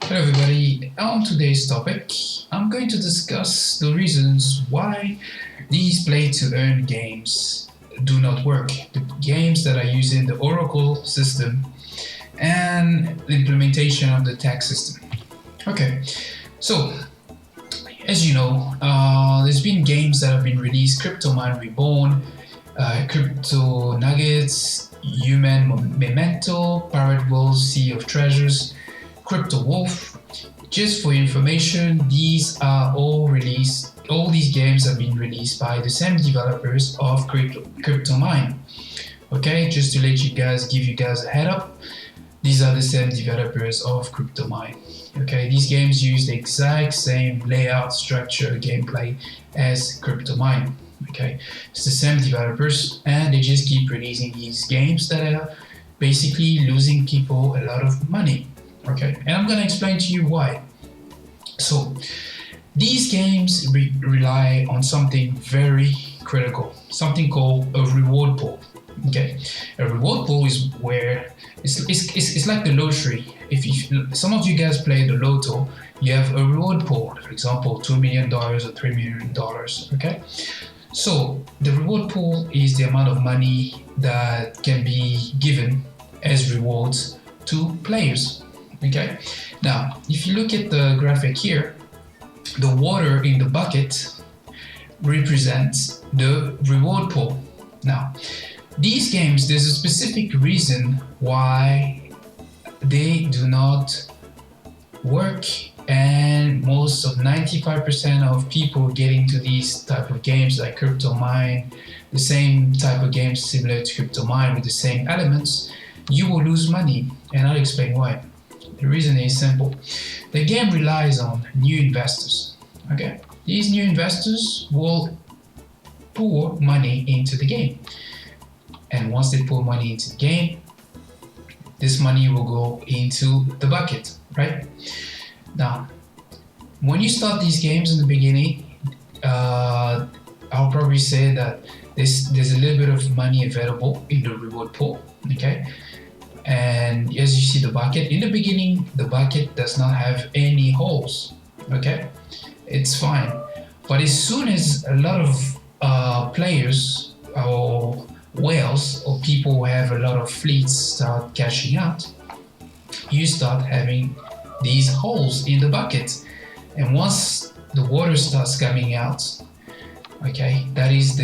Hello everybody, on today's topic I'm going to discuss the reasons why these play to earn games do not work. The games that are using the Oracle system and the implementation of the tax system. Okay, so as you know, there's been games that have been released: Cryptomine Reborn, Crypto Nuggets, Human Memento, Pirate World, Sea of Treasures, Crypto Wolf. Just for information, these are all released. All these games have been released by the same developers of Cryptomine. Okay, just to let you guys, give you guys a head up, these are the same developers of Cryptomine. Okay, these games use the exact same layout, structure, gameplay as Cryptomine. Okay, it's the same developers, and they just keep releasing these games that are basically losing people a lot of money. Okay, and I'm gonna explain to you why. So these games rely on something very critical, something called a reward pool. Okay, a reward pool is where it's like the lottery. If some of you guys play the lotto, you have a reward pool. For example, $2 million or $3 million. Okay, so the reward pool is the amount of money that can be given as rewards to players. Okay, now if you look at the graphic here, the water in the bucket represents the reward pool. Now, these games, there's a specific reason why they do not work, and most of 95% of people get into these type of games like Cryptomine, the same type of games similar to Cryptomine with the same elements, you will lose money, and I'll explain why. The reason is simple. The game relies on new investors. Okay, these new investors will pour money into the game, and once they pour money into the game, this money will go into the bucket, right? Now, when you start these games in the beginning, I'll probably say that there's a little bit of money available in the reward pool. Okay. And as you see the bucket, in the beginning, the bucket does not have any holes. Okay, it's fine. But as soon as a lot of players or whales or people who have a lot of fleets start cashing out, you start having these holes in the bucket. And once the water starts coming out, okay, that is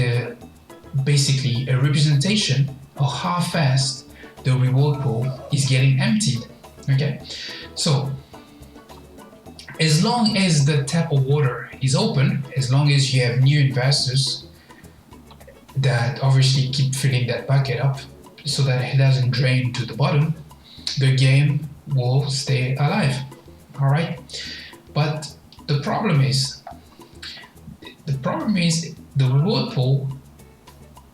basically a representation of how fast the reward pool is getting emptied. Okay, so as long as the tap of water is open, as long as you have new investors that obviously keep filling that bucket up so that it doesn't drain to the bottom, the game will stay alive. All right, but the problem is the reward pool.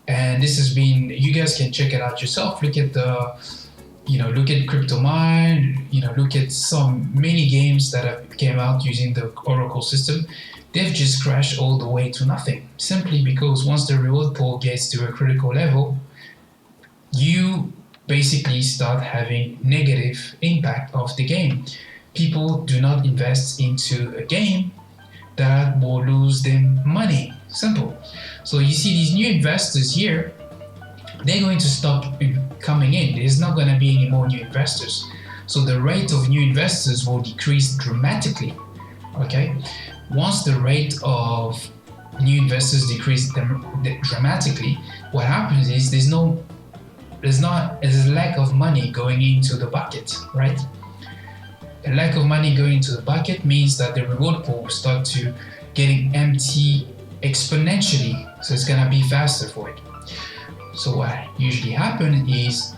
And this has been, you guys can check it out yourself. Look at look at Cryptomine, look at many games that have came out using the Oracle system. They've just crashed all the way to nothing, simply because once the reward pool gets to a critical level, you basically start having negative impact of the game. People do not invest into a game that will lose them money. Simple. So you see these new investors here, they're going to stop coming in. There's not going to be any more new investors. So the rate of new investors will decrease dramatically. Okay. Once the rate of new investors decrease dramatically, what happens is there's a lack of money going into the bucket, right? A lack of money going into the bucket means that the reward pool will start to getting empty exponentially, so it's gonna be faster for it. So what usually happens is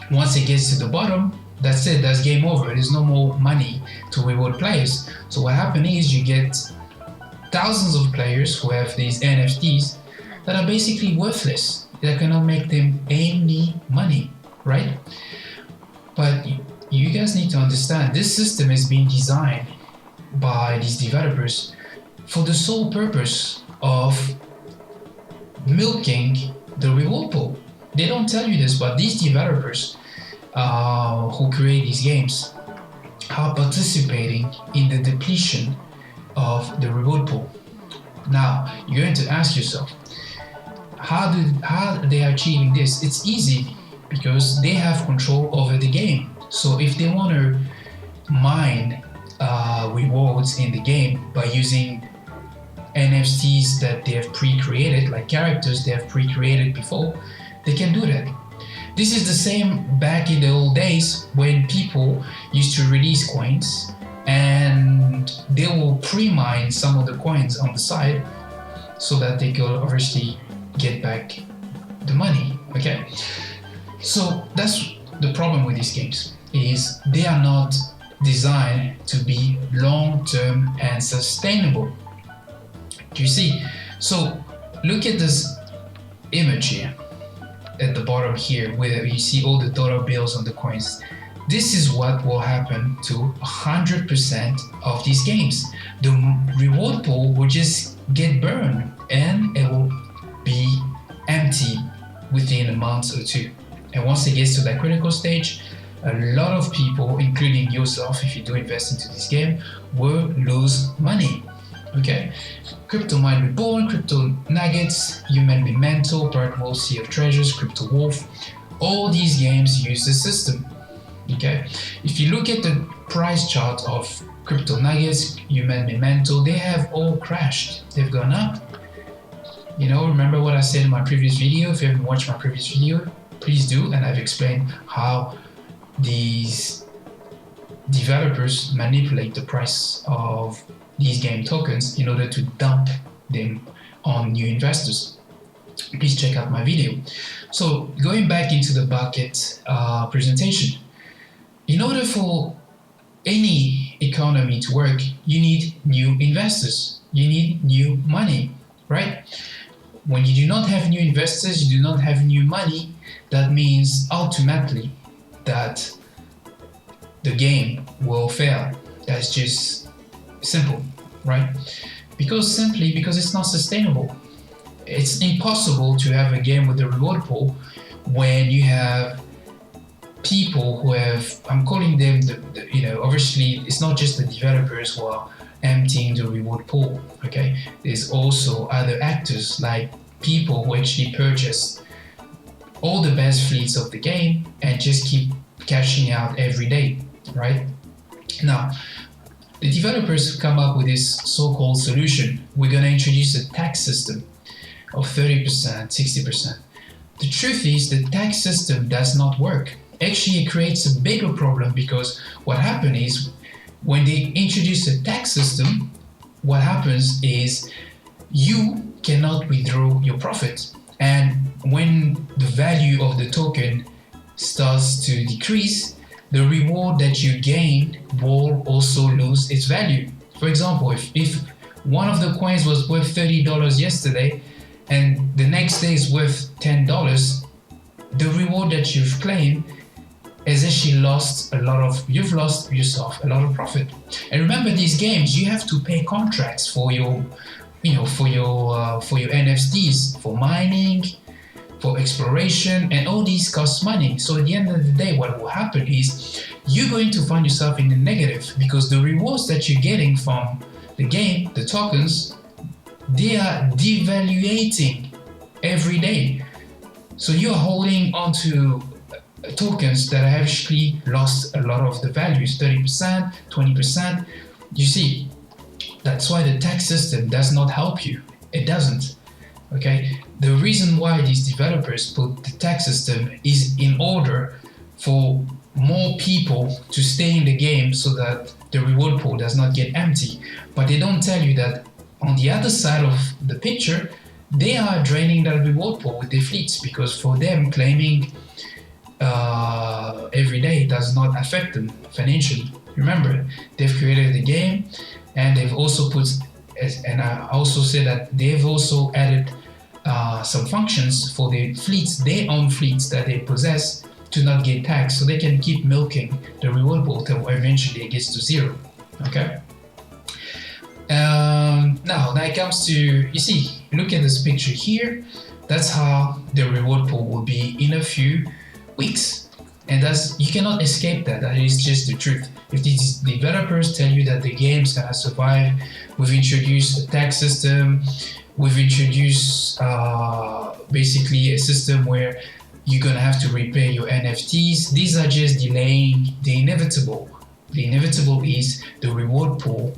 once it gets to the bottom, that's it, that's game over. There's no more money to reward players. So what happens is you get thousands of players who have these NFTs that are basically worthless. That cannot make them any money, right? But you guys need to understand, this system is being designed by these developers for the sole purpose of milking the reward pool. They don't tell you this, but these developers who create these games, are participating in the depletion of the reward pool. Now, you're going to ask yourself, how they are achieving this? It's easy because they have control over the game. So if they want to mine rewards in the game by using NFTs that they have pre-created, like characters they have pre-created before, they can do that. This is the same back in the old days when people used to release coins and they will pre-mine some of the coins on the side so that they could obviously get back the money. Okay, so that's the problem with these games, is they are not designed to be long-term and sustainable. Do you see? So look at this image here at the bottom here where you see all the dollar bills on the coins. This is what will happen to 100% of these games. The reward pool will just get burned and it will be empty within a month or two. And once it gets to that critical stage, a lot of people, including yourself, if you do invest into this game, will lose money. Okay, Cryptomine Reborn, Crypto Nuggets, Human Memento, Bright Wolf, Sea of Treasures, Crypto Wolf, all these games use the system. Okay, if you look at the price chart of Crypto Nuggets, Human Memento, they have all crashed. They've gone up. You know, remember what I said in my previous video? If you haven't watched my previous video, please do, and I've explained how these developers manipulate the price of these game tokens in order to dump them on new investors. Please check out my video. So going back into the bucket presentation, in order for any economy to work, you need new investors, you need new money, right? When you do not have new investors, you do not have new money, that means ultimately that the game will fail. That's just simple, right? Because it's not sustainable. It's impossible to have a game with a reward pool when you have people who have, I'm calling them obviously it's not just the developers who are emptying the reward pool. Okay, there's also other actors, like people who actually purchase all the best fleets of the game and just keep cashing out every day, right? Now, the developers come up with this so-called solution. We're going to introduce a tax system of 30%, 60%. The truth is the tax system does not work. Actually, it creates a bigger problem, because what happens is when they introduce a tax system, what happens is you cannot withdraw your profit. And when the value of the token starts to decrease, the reward that you gain will also lose its value. For example, if one of the coins was worth $30 yesterday and the next day is worth $10, the reward that you've claimed has actually you've lost yourself a lot of profit. And remember, these games, you have to pay contracts for your NFTs, for mining, for exploration, and all these cost money. So at the end of the day, what will happen is you're going to find yourself in the negative, because the rewards that you're getting from the game, the tokens, they are devaluating every day. So you're holding onto tokens that have actually lost a lot of the values, 30%, 20%. You see, that's why the tax system does not help you. It doesn't. Okay, the reason why these developers put the tax system is in order for more people to stay in the game so that the reward pool does not get empty. But they don't tell you that on the other side of the picture, they are draining that reward pool with their fleets, because for them, claiming every day does not affect them financially. Remember, they've created the game, and they've also put, and I also say that they've also added some functions for their fleets, their own fleets that they possess, to not get taxed, so they can keep milking the reward pool till eventually it gets to zero. Okay. Now it comes to, you see, look at this picture here. That's how the reward pool will be in a few weeks. And that's, you cannot escape that. That is just the truth. If these developers tell you that the game's gonna survive, we've introduced a tax system, we've introduced basically a system where you're gonna have to repay your NFTs. These are just delaying the inevitable. The inevitable is the reward pool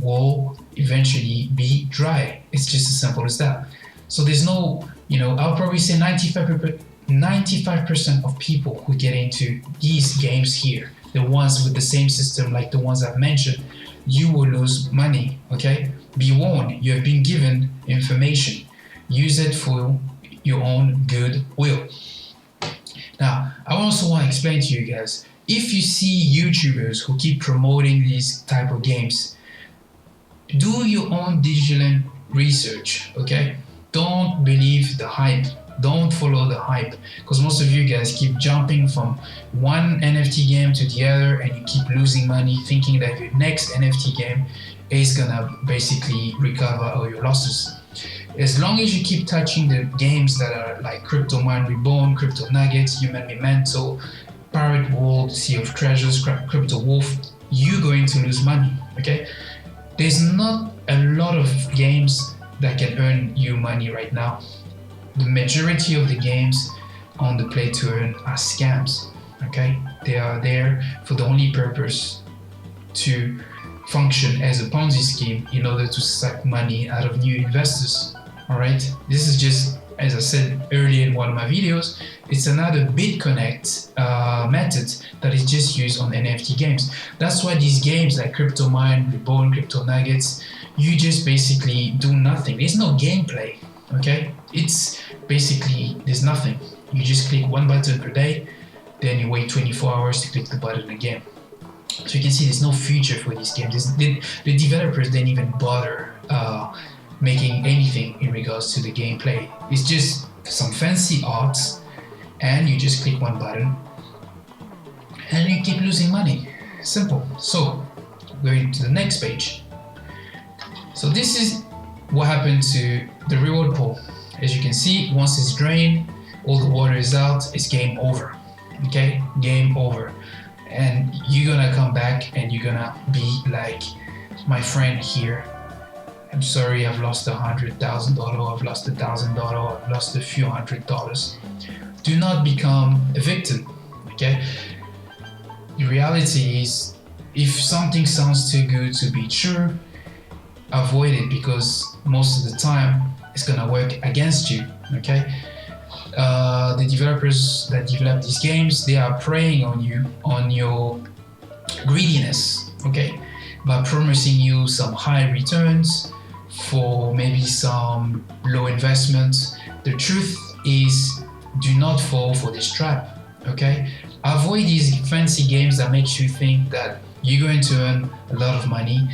will eventually be dry. It's just as simple as that. So there's no, I'll probably say 95% of people who get into these games here, the ones with the same system like the ones I've mentioned, you will lose money, okay? Be warned, you have been given information. Use it for your own good will. Now, I also want to explain to you guys, if you see YouTubers who keep promoting these type of games, do your own diligent research, okay? Don't believe the hype. Don't follow the hype, because most of you guys keep jumping from one NFT game to the other and you keep losing money thinking that your next NFT game is gonna basically recover all your losses. As long as you keep touching the games that are like Cryptomine Reborn, Crypto Nuggets, Human Memento, Pirate World, Sea of Treasures, Crypto Wolf, you're going to lose money, okay? There's not a lot of games that can earn you money right now. The majority of the games on the play to earn are scams, okay? They are there for the only purpose to function as a Ponzi scheme in order to suck money out of new investors, all right? This is just, as I said earlier in one of my videos, it's another BitConnect method that is just used on NFT games. That's why these games like Cryptomine, Reborn, Crypto Nuggets, you just basically do nothing. There's no gameplay, okay? It's basically, there's nothing. You just click one button per day, then you wait 24 hours to click the button again. So you can see there's no future for these games. The developers didn't even bother making anything in regards to the gameplay. It's just some fancy arts, and you just click one button and you keep losing money. Simple. So going to the next page. So this is what happened to the reward pool. As you can see, once it's drained, all the water is out, it's game over. Okay, game over. And you're gonna come back and you're gonna be like my friend here. I'm sorry, I've lost $100,000, I've lost $1,000, I've lost a few $100. Do not become a victim, okay? The reality is, if something sounds too good to be true, avoid it, because most of the time it's gonna work against you, okay? The developers that develop these games, they are preying on you, on your greediness, okay? By promising you some high returns for maybe some low investments. The truth is, do not fall for this trap, okay? Avoid these fancy games that makes you think that you're going to earn a lot of money,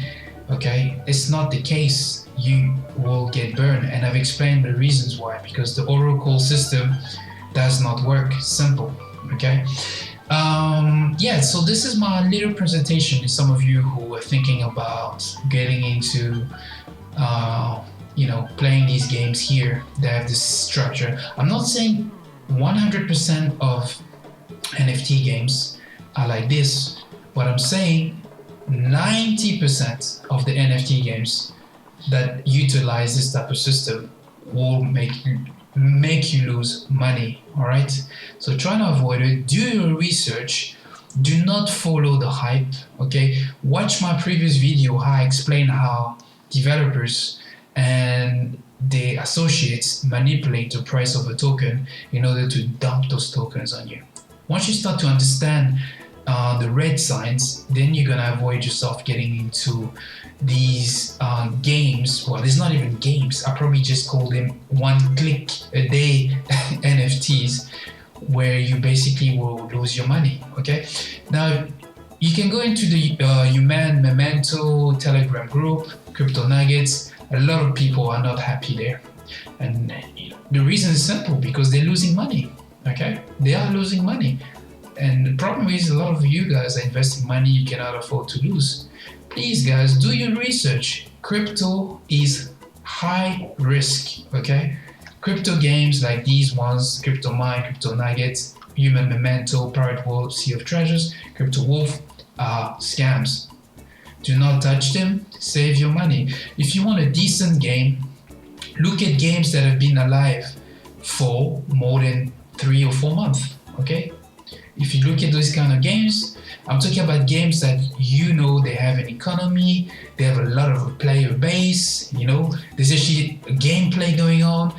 okay? It's not the case. You will get burned, and I've explained the reasons why, because the Oracle system does not work. Simple, okay? Yeah, so this is my little presentation to some of you who are thinking about getting into playing these games here. They have this structure. I'm not saying 100% of NFT games are like this, but I'm saying 90% of the NFT games that utilize this type of system will make you lose money, all right? So try to avoid it. Do your research. Do not follow the hype, okay? Watch my previous video how I explain how developers and the associates manipulate the price of a token in order to dump those tokens on you. Once you start to understand the red signs, then you're gonna avoid yourself getting into these games. Well, it's not even games. I probably just call them one click a day NFTs, where you basically will lose your money, okay? Now, you can go into the Human Memento Telegram group, Crypto Nuggets. A lot of people are not happy there. And the reason is simple, because they're losing money, okay? They are losing money. And the problem is, a lot of you guys are investing money you cannot afford to lose. Please, guys, do your research. Crypto is high risk, okay? Crypto games like these ones, Cryptomine, Crypto Nuggets, Human Memento, Pirate World, Sea of Treasures, Crypto Wolf are scams. Do not touch them, save your money. If you want a decent game, look at games that have been alive for more than 3 or 4 months, okay? If you look at those kind of games, I'm talking about games that they have an economy, they have a lot of a player base, there's actually a gameplay going on,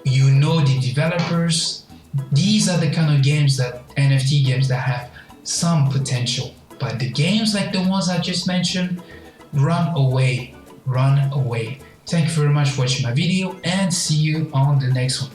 the developers. These are the kind of games that NFT games that have some potential. But the games like the ones I just mentioned, run away. Thank you very much for watching my video and see you on the next one.